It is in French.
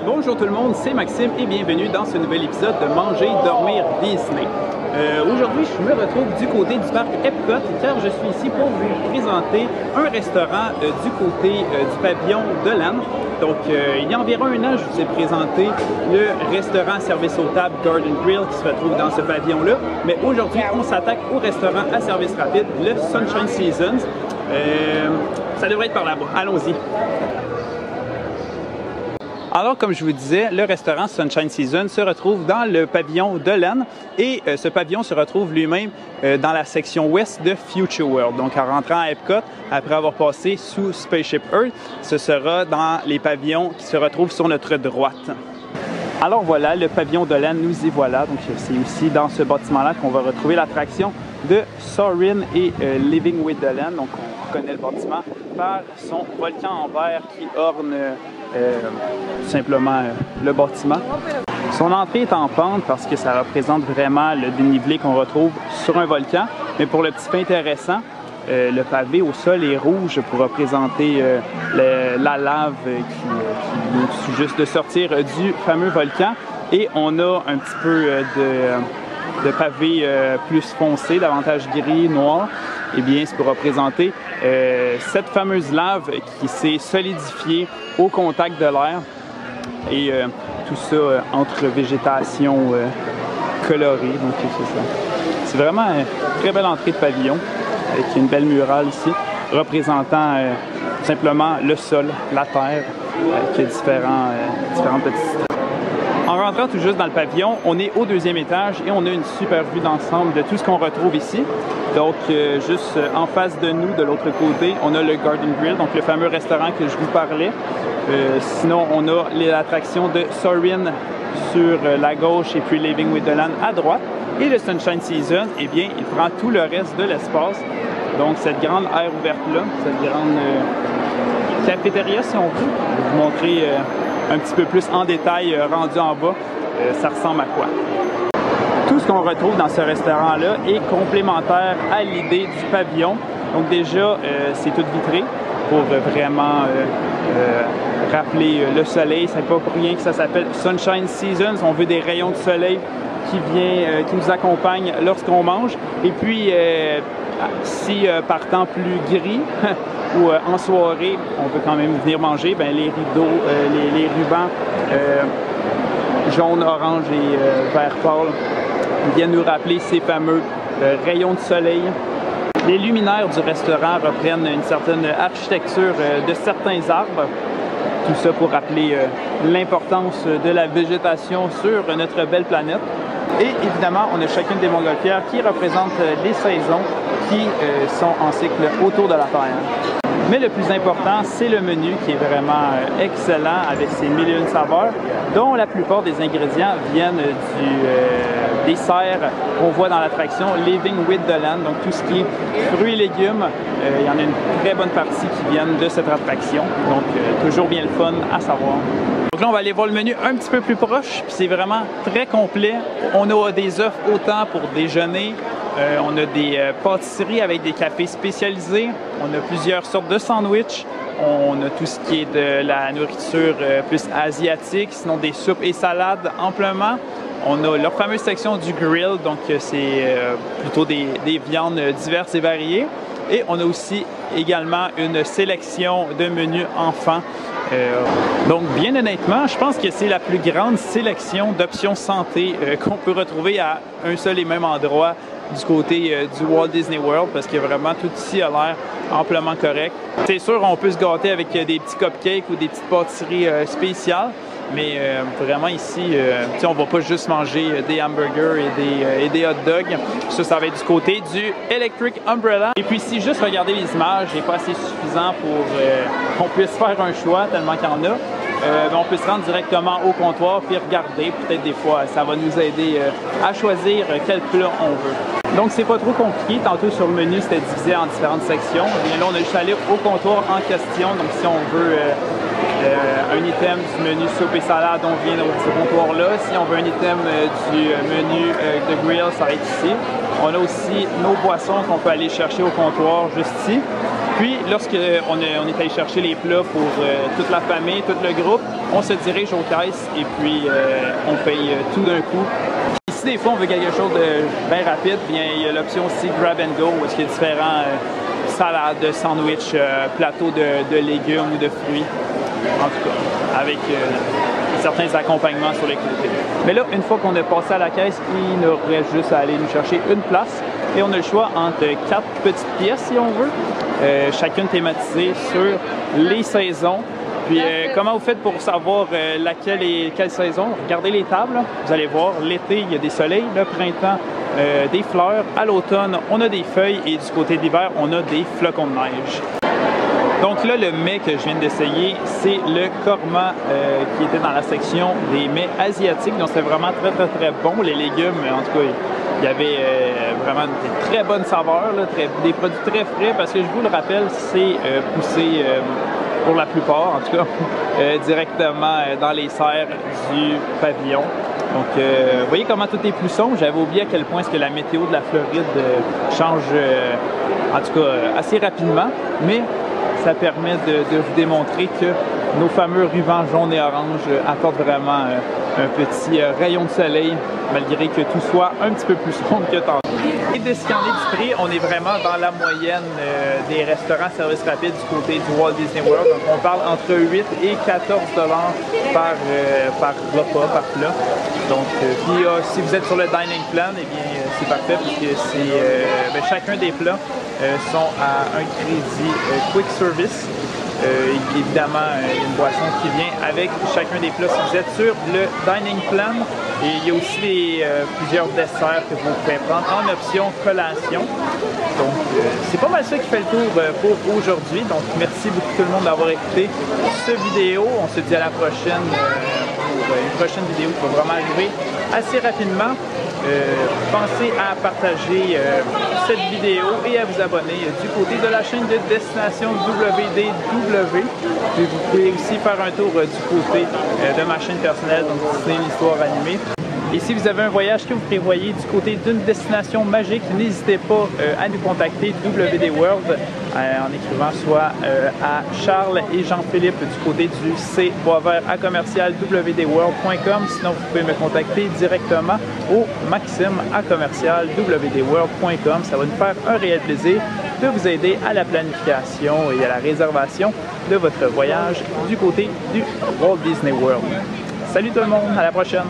Bonjour tout le monde, c'est Maxime et bienvenue dans ce nouvel épisode de Manger, Dormir, Disney. Aujourd'hui, je me retrouve du côté du parc Epcot car je suis ici pour vous présenter un restaurant du côté du pavillon de l'Anne. Donc, il y a environ un an, je vous ai présenté le restaurant service aux tables Garden Grill qui se retrouve dans ce pavillon-là. Mais aujourd'hui, on s'attaque au restaurant à service rapide, le Sunshine Seasons. Ça devrait être par là-bas. Allons-y. Alors, comme je vous disais, le restaurant Sunshine Season se retrouve dans le pavillon de l'Anne et ce pavillon se retrouve lui-même dans la section ouest de Future World. Donc, en rentrant à Epcot, après avoir passé sous Spaceship Earth, ce sera dans les pavillons qui se retrouvent sur notre droite. Alors voilà, le pavillon de l'Anne, nous y voilà. Donc, c'est aussi dans ce bâtiment-là qu'on va retrouver l'attraction de Soarin' et Living with the Land. Donc, on reconnaît le bâtiment par son volcan en verre qui orne tout simplement le bâtiment. Son entrée est en pente parce que ça représente vraiment le dénivelé qu'on retrouve sur un volcan. Mais pour le petit fait intéressant, le pavé au sol est rouge pour représenter la lave qui vient tout juste de sortir du fameux volcan. Et on a un petit peu de pavé plus foncé, davantage gris, noir. Eh bien, c'est pour représenter cette fameuse lave qui s'est solidifiée au contact de l'air. Et tout ça entre végétation colorée. Donc, c'est ça. C'est vraiment une très belle entrée de pavillon avec une belle murale ici, représentant tout simplement le sol, la terre, qui a différentes petites. En rentrant tout juste dans le pavillon, on est au deuxième étage et on a une super vue d'ensemble de tout ce qu'on retrouve ici. Donc, juste en face de nous, de l'autre côté, on a le Garden Grill, donc le fameux restaurant que je vous parlais. Sinon, on a l'attraction de Soarin' sur la gauche et puis Living with the Land à droite. Et le Sunshine Season, eh bien, il prend tout le reste de l'espace. Donc, cette grande aire ouverte-là, cette grande cafétéria, si on veut, je vais vous montrer un petit peu plus en détail rendu en bas, ça ressemble à quoi. Tout ce qu'on retrouve dans ce restaurant-là est complémentaire à l'idée du pavillon. Donc déjà, c'est tout vitré pour vraiment rappeler le soleil. C'est pas pour rien que ça s'appelle Sunshine Seasons. On veut des rayons de soleil qui nous accompagnent lorsqu'on mange. Et puis, si par temps plus gris ou en soirée, on veut quand même venir manger, bien, les rideaux, les rubans jaune, orange et vert pâle viennent nous rappeler ces fameux rayons de soleil. Les luminaires du restaurant reprennent une certaine architecture de certains arbres. Tout ça pour rappeler l'importance de la végétation sur notre belle planète. Et évidemment, on a chacune des montgolfières qui représentent les saisons qui sont en cycle autour de la Terre. Mais le plus important, c'est le menu qui est vraiment excellent avec ses mille et une saveurs, dont la plupart des ingrédients viennent des serres qu'on voit dans l'attraction Living with the Land. Donc tout ce qui est fruits et légumes, il y en a une très bonne partie qui viennent de cette attraction. Donc toujours bien le fun à savoir. Donc là, on va aller voir le menu un petit peu plus proche, puis c'est vraiment très complet. On a des offres autant pour déjeuner, on a des pâtisseries avec des cafés spécialisés, on a plusieurs sortes de sandwichs, on a tout ce qui est de la nourriture plus asiatique, sinon des soupes et salades amplement. On a leur fameuse section du grill, donc c'est plutôt des viandes diverses et variées. Et on a aussi également une sélection de menus enfants. Donc, bien honnêtement, je pense que c'est la plus grande sélection d'options santé qu'on peut retrouver à un seul et même endroit du côté du Walt Disney World, parce que vraiment tout ici a l'air amplement correct. C'est sûr, on peut se gâter avec des petits cupcakes ou des petites pâtisseries spéciales, mais vraiment ici, on ne va pas juste manger des hamburgers et des hot dogs. Ça va être du côté du Electric Umbrella. Et puis ici, juste regarder les images n'est pas assez suffisant pour qu'on puisse faire un choix, tellement qu'il y en a. On peut se rendre directement au comptoir puis regarder. Peut-être des fois, ça va nous aider à choisir quel plat on veut. Donc, c'est pas trop compliqué. Tantôt, sur le menu, c'était divisé en différentes sections. Bien là, on a juste allé au comptoir en question. Donc, si on veut un item du menu soupe et salade, on vient au petit comptoir-là. Si on veut un item du menu de grill, ça va être ici. On a aussi nos boissons qu'on peut aller chercher au comptoir juste ici. Puis, lorsqu'on est allé chercher les plats pour toute la famille, tout le groupe, on se dirige aux caisses et puis on paye tout d'un coup. Si des fois on veut quelque chose de bien rapide, bien il y a l'option aussi Grab and Go, où il y a différents salades, sandwichs, plateaux de légumes ou de fruits, en tout cas, avec certains accompagnements sur les côtés. Mais là, une fois qu'on a passé à la caisse, il nous reste juste à aller nous chercher une place et on a le choix entre 4 petites pièces, si on veut, chacune thématisée sur les saisons. Puis comment vous faites pour savoir laquelle est quelle saison? Regardez les tables, là. Vous allez voir, l'été, il y a des soleils, le printemps, des fleurs, à l'automne, on a des feuilles et du côté de l'hiver, on a des flocons de neige. Donc là, le mets que je viens d'essayer, c'est le korma qui était dans la section des mets asiatiques. Donc c'est vraiment très bon. Les légumes, en tout cas, il y avait vraiment des très bonnes saveurs, là, des produits très frais parce que je vous le rappelle, c'est poussé pour la plupart, en tout cas, directement dans les serres du pavillon. Donc, vous voyez comment tout est plus sombre. J'avais oublié à quel point est-ce que la météo de la Floride change, en tout cas, assez rapidement. Mais ça permet de vous démontrer que nos fameux rubans jaunes et oranges apportent vraiment un petit rayon de soleil, malgré que tout soit un petit peu plus sombre que tantôt. Et de scanner du prix, on est vraiment dans la moyenne des restaurants services rapides du côté du Walt Disney World. Donc on parle entre 8 et 14 $ par repas, par plat. Donc puis si vous êtes sur le dining plan, eh bien c'est parfait puisque c'est chacun des plats sont à un crédit quick service. Évidemment, il y a une boisson qui vient avec chacun des plats si vous êtes sur le dining plan. Et il y a aussi plusieurs desserts que vous pouvez prendre en option collation. Donc, c'est pas mal ça qui fait le tour pour aujourd'hui. Donc, merci beaucoup tout le monde d'avoir écouté cette vidéo. On se dit à la prochaine pour une prochaine vidéo qui va vraiment arriver assez rapidement. Pensez à partager cette vidéo et à vous abonner du côté de la chaîne de Destination WDW. Puis vous pouvez aussi faire un tour du côté de ma chaîne personnelle, donc c'est une histoire animée. Et si vous avez un voyage que vous prévoyez du côté d'une destination magique, n'hésitez pas à nous contacter WD World en écrivant soit à Charles et Jean-Philippe du côté du c@wdworld.com. Sinon, vous pouvez me contacter directement au maxime@wdworld.com. Ça va nous faire un réel plaisir de vous aider à la planification et à la réservation de votre voyage du côté du Walt Disney World. Salut tout le monde, à la prochaine!